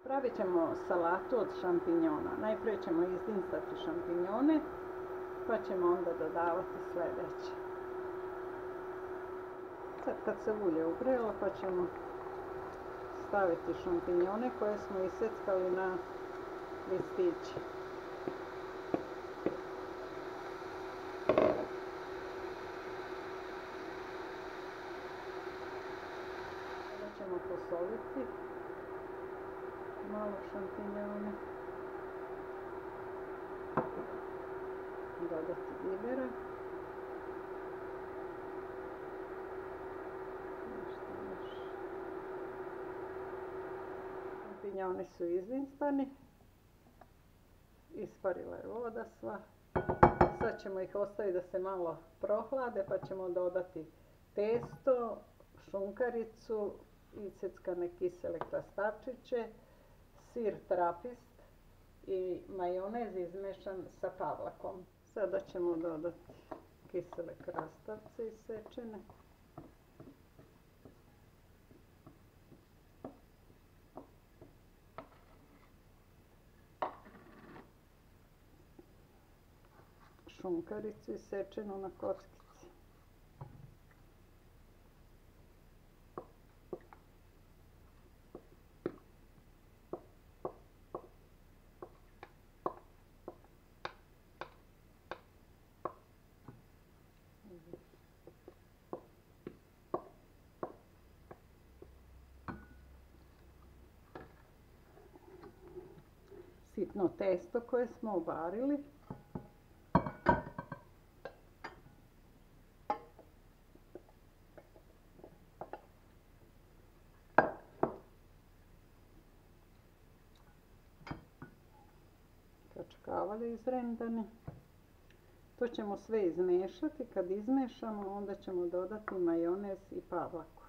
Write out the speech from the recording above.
Pravit ćemo salatu od šampinjona. Najprije ćemo izdincati šampinjone, pa ćemo onda dodavati sljedeće. Sad kad se ulje ugrelo, pa ćemo staviti šampinjone koje smo iseckali na listiće. Sada ćemo posoliti malo šampinjone, dodati bibera, šampinjoni su izdincani, isparila je voda sva. Sad ćemo ih ostaviti da se malo prohlade, pa ćemo dodati testo, šunkaricu, iseckane kisele krastavčiće, sir trapist i majonez izmešan sa pavlakom. Sada ćemo dodati kisele krastavce isečene. Šunkaricu isečenu na kockice. Sitno testo koje smo obarili. Kačkavali izrendane. To ćemo sve izmešati. Kad izmešamo, onda ćemo dodati majonez i pavlaku.